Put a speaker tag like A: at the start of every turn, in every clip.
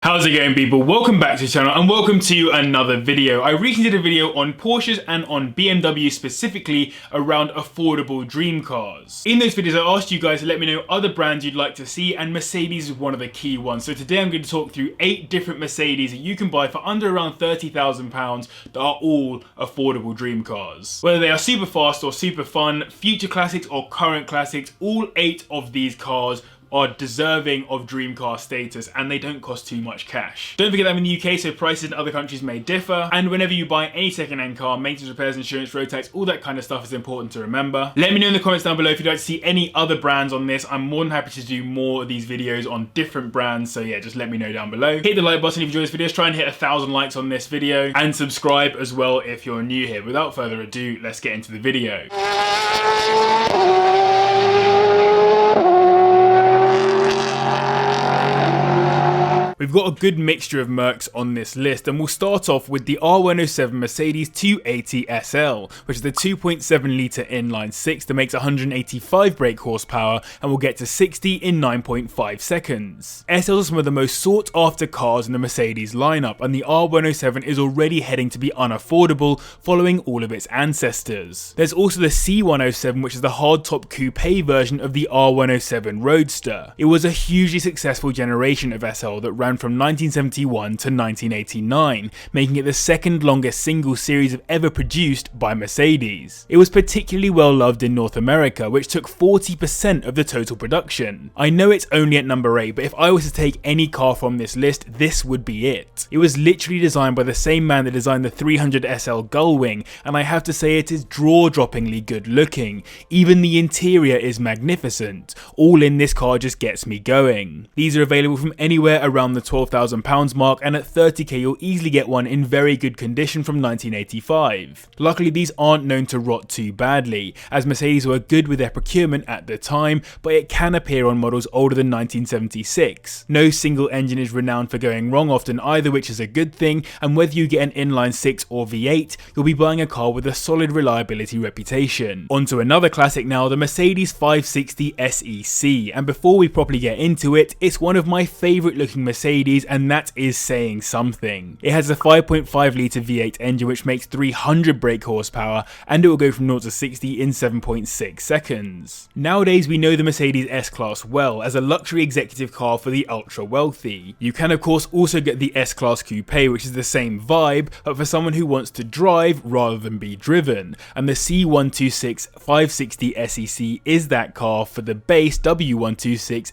A: How's it going, people? Welcome back to the channel and welcome to another video. I recently did a video on Porsches and on BMW specifically around affordable dream cars. In those videos I asked you guys to let me know other brands you'd like to see, and Mercedes is one of the key ones. So today I'm going to talk through 8 different Mercedes that you can buy for under around £30,000 that are all affordable dream cars. Whether they are super fast or super fun, future classics or current classics, all 8 of these cars are deserving of dream car status and they don't cost too much cash. Don't forget that I'm in the UK, so prices in other countries may differ, and whenever you buy any second-hand car, maintenance, repairs, insurance, road tax, all that kind of stuff is important to remember. Let me know in the comments down below if you'd like to see any other brands on this. I'm more than happy to do more of these videos on different brands, so yeah, just let me know down below. Hit the like button if you enjoy this video, try and hit 1,000 likes on this video, and subscribe as well if you're new here. Without further ado, let's get into the video. We've got a good mixture of Mercs on this list, and we'll start off with the R107 Mercedes 280 SL, which is the 2.7 litre inline 6 that makes 185 brake horsepower and will get to 60 in 9.5 seconds. SLs are some of the most sought after cars in the Mercedes lineup, and the R107 is already heading to be unaffordable following all of its ancestors. There's also the C107, which is the hardtop coupe version of the R107 Roadster. It was a hugely successful generation of SL that ran from 1971 to 1989, making it the second longest single series of ever produced by Mercedes. It was particularly well loved in North America, which took 40% of the total production. I know it's only at number 8, but if I was to take any car from this list, this would be it. It was literally designed by the same man that designed the 300 SL Gullwing, and I have to say it is jaw-droppingly good looking. Even the interior is magnificent. All in this car just gets me going. These are available from anywhere around the £12,000 mark, and at 30k you'll easily get one in very good condition from 1985. Luckily these aren't known to rot too badly, as Mercedes were good with their procurement at the time, but it can appear on models older than 1976. No single engine is renowned for going wrong often either, which is a good thing, and whether you get an inline 6 or V8, you'll be buying a car with a solid reliability reputation. Onto another classic now, the Mercedes 560 SEC, and before we properly get into it, it's one of my favourite looking Mercedes, and that is saying something. It has a 5.5 litre V8 engine which makes 300 brake horsepower, and it will go from 0 to 60 in 7.6 seconds. Nowadays we know the Mercedes S-Class well as a luxury executive car for the ultra wealthy. You can of course also get the S-Class Coupe, which is the same vibe but for someone who wants to drive rather than be driven, and the C126 560 SEC is that car for the base W126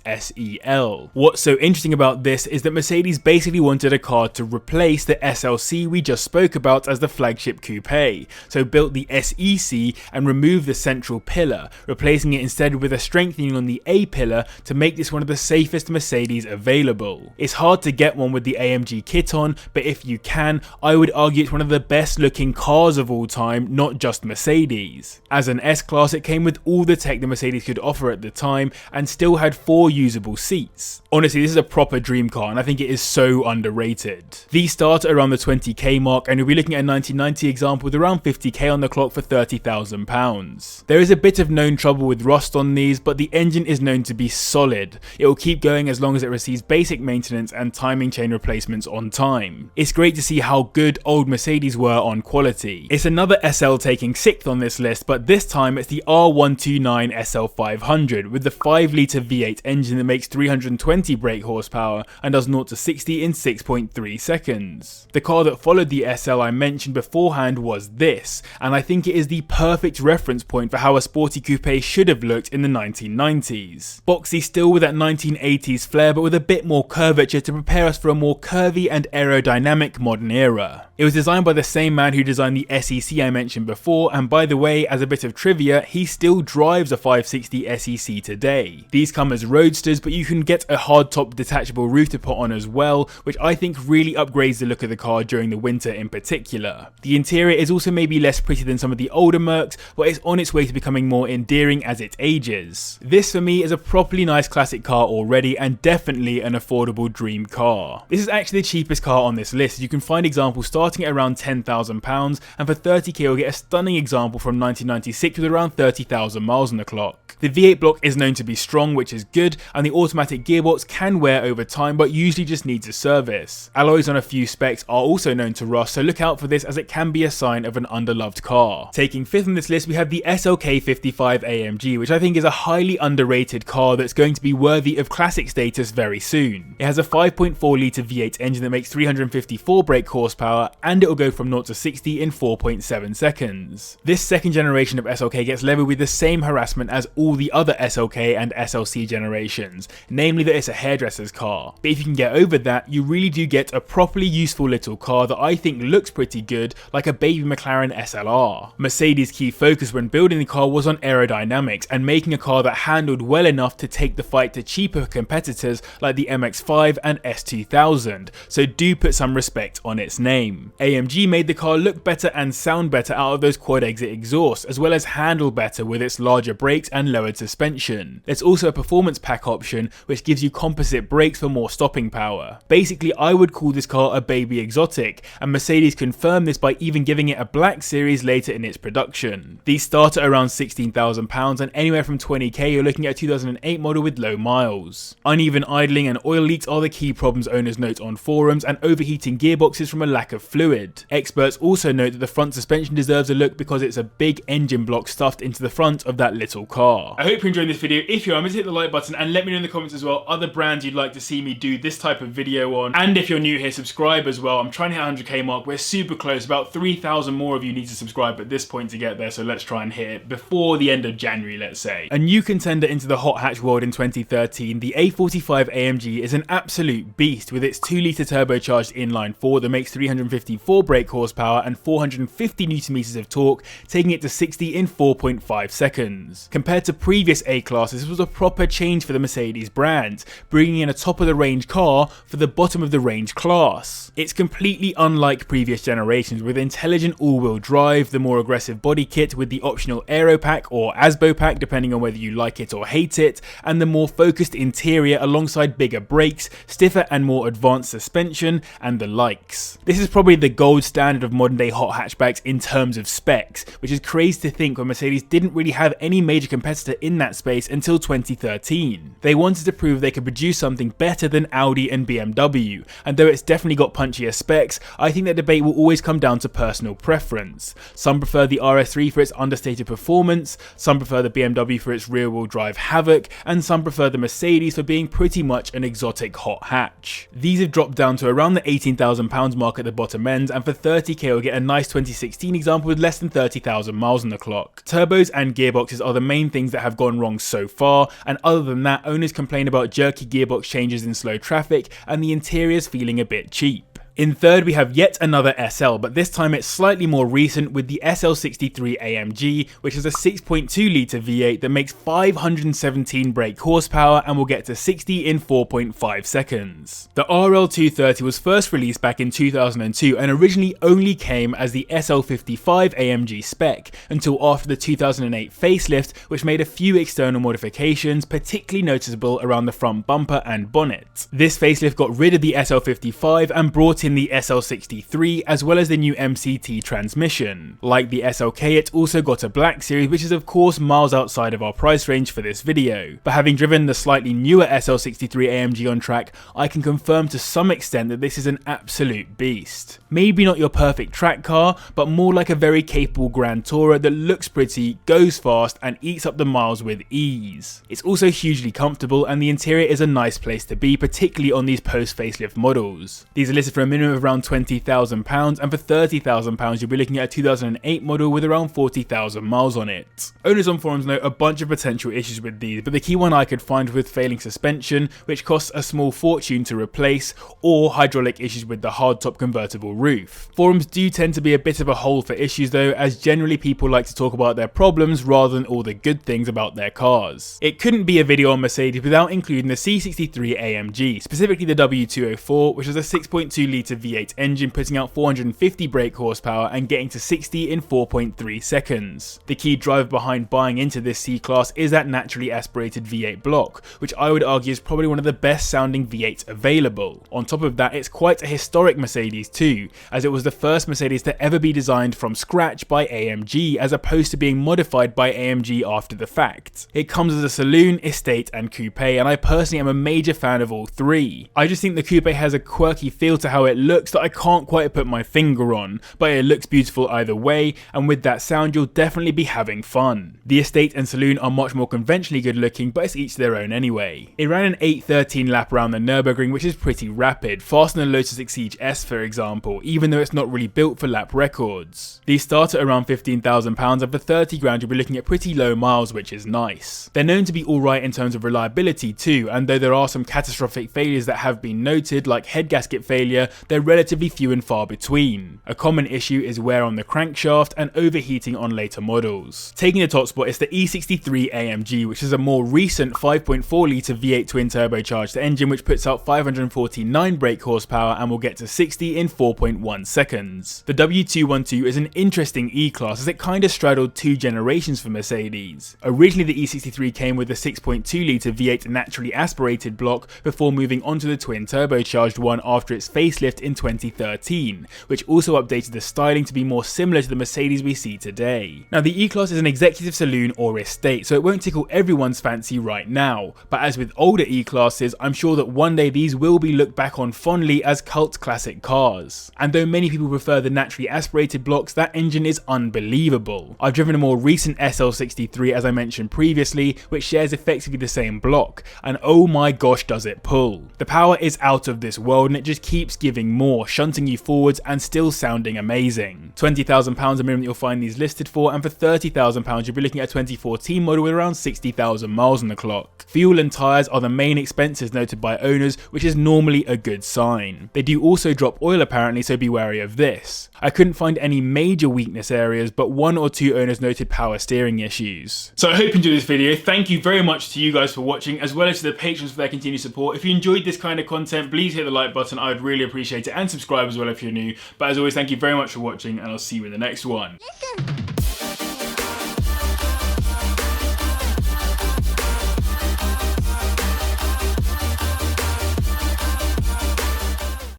A: SEL. What's so interesting about this is that Mercedes basically wanted a car to replace the SLC we just spoke about as the flagship coupe, so built the SEC and removed the central pillar, replacing it instead with a strengthening on the A pillar to make this one of the safest Mercedes available. It's hard to get one with the AMG kit on, but if you can, I would argue it's one of the best looking cars of all time, not just Mercedes. As an S-Class it came with all the tech the Mercedes could offer at the time and still had 4 usable seats. Honestly, this is a proper dream car, and I think it is so underrated. These start at around the 20k mark, and you'll be looking at a 1990 example with around 50k on the clock for £30,000. There is a bit of known trouble with rust on these, but the engine is known to be solid. It will keep going as long as it receives basic maintenance and timing chain replacements on time. It's great to see how good old Mercedes were on quality. It's another SL taking 6th on this list, but this time it's the R129 SL500 with the 5 litre V8 engine that makes 320 brake horsepower and does 0 to 60 in 6.3 seconds. The car that followed the SL I mentioned beforehand was this, and I think it is the perfect reference point for how a sporty coupe should have looked in the 1990s. Boxy still with that 1980s flair, but with a bit more curvature to prepare us for a more curvy and aerodynamic modern era. It was designed by the same man who designed the SEC I mentioned before, and by the way, as a bit of trivia, he still drives a 560 SEC today. These come as roadsters, but you can get a hardtop detachable roof to put on as well, which I think really upgrades the look of the car during the winter in particular. The interior is also maybe less pretty than some of the older Mercs, but it's on its way to becoming more endearing as it ages. This for me is a properly nice classic car already, and definitely an affordable dream car. This is actually the cheapest car on this list. You can find examples starting at around £10,000, and for 30k you'll get a stunning example from 1996 with around 30,000 miles on the clock. The V8 block is known to be strong, which is good, and the automatic gearbox can wear over time, but usually just needs a service. Alloys on a few specs are also known to rust, so look out for this as it can be a sign of an underloved car. Taking 5th on this list we have the SLK55 AMG, which I think is a highly underrated car that's going to be worthy of classic status very soon. It has a 5.4 litre V8 engine that makes 354 brake horsepower, and it will go from 0 to 60 in 4.7 seconds. This second generation of SLK gets leveled with the same harassment as all the other SLK and SLC generations, namely that it's a hairdresser's car. But if you can get over that, you really do get a properly useful little car that I think looks pretty good, like a baby McLaren SLR. Mercedes' key focus when building the car was on aerodynamics and making a car that handled well enough to take the fight to cheaper competitors like the MX-5 and S2000, so do put some respect on its name. AMG made the car look better and sound better out of those quad exit exhausts, as well as handle better with its larger brakes and lowered suspension. There's also a performance pack option which gives you composite brakes for more stopping power. Basically, I would call this car a baby exotic, and Mercedes confirmed this by even giving it a black series later in its production. These start at around £16,000, and anywhere from 20k you're looking at a 2008 model with low miles. Uneven idling and oil leaks are the key problems owners note on forums, and overheating gearboxes from a lack of fluid. Experts also note that the front suspension deserves a look because it's a big engine block stuffed into the front of that little car. I hope you're enjoying this video. If you are, hit the like button and let me know in the comments as well other brands you'd like to see me do this type of video on. And if you're new here, subscribe as well. I'm trying to hit 100k mark. We're super close. About 3,000 more of you need to subscribe at this point to get there, so let's try and hit it before the end of January, let's say. A new contender into the hot hatch world in 2013, the A45 AMG is an absolute beast with its 2-litre turbocharged inline-4 that makes 354 brake horsepower and 450 Nm of torque, taking it to 60 in 4.5 seconds. Compared to previous A-classes, this was a proper change for the Mercedes brand, bringing in a top-of-the-range car for the bottom-of-the-range class. It's completely unlike previous generations, with intelligent all-wheel drive, the more aggressive body kit with the optional aero pack or ASBO pack depending on whether you like it or hate it, and the more focused interior alongside bigger brakes, stiffer and more advanced suspension, and the likes. This is probably the gold standard of modern day hot hatchbacks in terms of specs, which is crazy to think when Mercedes didn't really have any major competitor in that space until 2013. They wanted to prove they could produce something better than Audi and BMW, and though it's definitely got punchier specs, I think that debate will always come down to personal preference. Some prefer the RS3 for its understated performance, some prefer the BMW for its rear-wheel drive havoc, and some prefer the Mercedes for being pretty much an exotic hot hatch. These have dropped down to around the £18,000 mark at the bottom end, and for 30k you'll get a nice 2016 example with less than 30,000 miles on the clock. Turbos and gearboxes are the main things that have gone wrong so far, and other than that, owners complain about jerky gearbox changes in slow traffic and the interiors feeling a bit cheap. In third we have yet another SL, but this time it's slightly more recent with the SL63 AMG, which is a 6.2 litre V8 that makes 517 brake horsepower and will get to 60 in 4.5 seconds. The RL230 was first released back in 2002 and originally only came as the SL55 AMG spec until after the 2008 facelift, which made a few external modifications, particularly noticeable around the front bumper and bonnet. This facelift got rid of the SL55 and brought in the SL63 as well as the new MCT transmission. Like the SLK, it also got a black series, which is of course miles outside of our price range for this video. But having driven the slightly newer SL63 AMG on track, I can confirm to some extent that this is an absolute beast. Maybe not your perfect track car, but more like a very capable Grand Tourer that looks pretty, goes fast, and eats up the miles with ease. It's also hugely comfortable, and the interior is a nice place to be, particularly on these post-facelift models. These are listed for a minimum of around £20,000, and for £30,000 you'll be looking at a 2008 model with around 40,000 miles on it. Owners on forums note a bunch of potential issues with these, but the key one I could find was failing suspension, which costs a small fortune to replace, or hydraulic issues with the hardtop convertible roof. Forums do tend to be a bit of a hole for issues though, as generally people like to talk about their problems rather than all the good things about their cars. It couldn't be a video on Mercedes without including the C63 AMG, specifically the W204, which is a 6.2 litre litre V8 engine, putting out 450 brake horsepower and getting to 60 in 4.3 seconds. The key driver behind buying into this C-Class is that naturally aspirated V8 block, which I would argue is probably one of the best sounding V8s available. On top of that, it's quite a historic Mercedes too, as it was the first Mercedes to ever be designed from scratch by AMG as opposed to being modified by AMG after the fact. It comes as a saloon, estate and coupe, and I personally am a major fan of all three. I just think the coupe has a quirky feel to how it looks that I can't quite put my finger on, but it looks beautiful either way, and with that sound you'll definitely be having fun. The estate and saloon are much more conventionally good looking, but it's each their own anyway. It ran an 8:13 lap around the Nürburgring, which is pretty rapid, faster than the Lotus Exige S for example, even though it's not really built for lap records. These start at around £15,000 and for 30 grand you'll be looking at pretty low miles, which is nice. They're known to be alright in terms of reliability too, and though there are some catastrophic failures that have been noted, like head gasket failure, they're relatively few and far between. A common issue is wear on the crankshaft and overheating on later models. Taking the top spot is the E63 AMG, which is a more recent 5.4 litre V8 twin turbocharged engine which puts out 549 brake horsepower and will get to 60 in 4.1 seconds. The W212 is an interesting E-Class as it kinda straddled two generations for Mercedes. Originally the E63 came with a 6.2 litre V8 naturally aspirated block before moving on to the twin turbocharged one after its facelift in 2013, which also updated the styling to be more similar to the Mercedes we see today. Now the E-Class is an executive saloon or estate, so it won't tickle everyone's fancy right now, but as with older E-Classes, I'm sure that one day these will be looked back on fondly as cult classic cars. And though many people prefer the naturally aspirated blocks, that engine is unbelievable. I've driven a more recent SL63 as I mentioned previously, which shares effectively the same block, and oh my gosh does it pull. The power is out of this world and it just keeps giving more, shunting you forwards and still sounding amazing. £20,000 a minimum that you'll find these listed for, and for £30,000 you'll be looking at a 2014 model with around 60,000 miles on the clock. Fuel and tyres are the main expenses noted by owners, which is normally a good sign. They do also drop oil apparently, so be wary of this. I couldn't find any major weakness areas, but one or two owners noted power steering issues. So I hope you enjoyed this video. Thank you very much to you guys for watching, as well as to the patrons for their continued support. If you enjoyed this kind of content, please hit the like button, I would really appreciate it, and subscribe as well if you're new. But as always, thank you very much for watching, and I'll see you in the next one.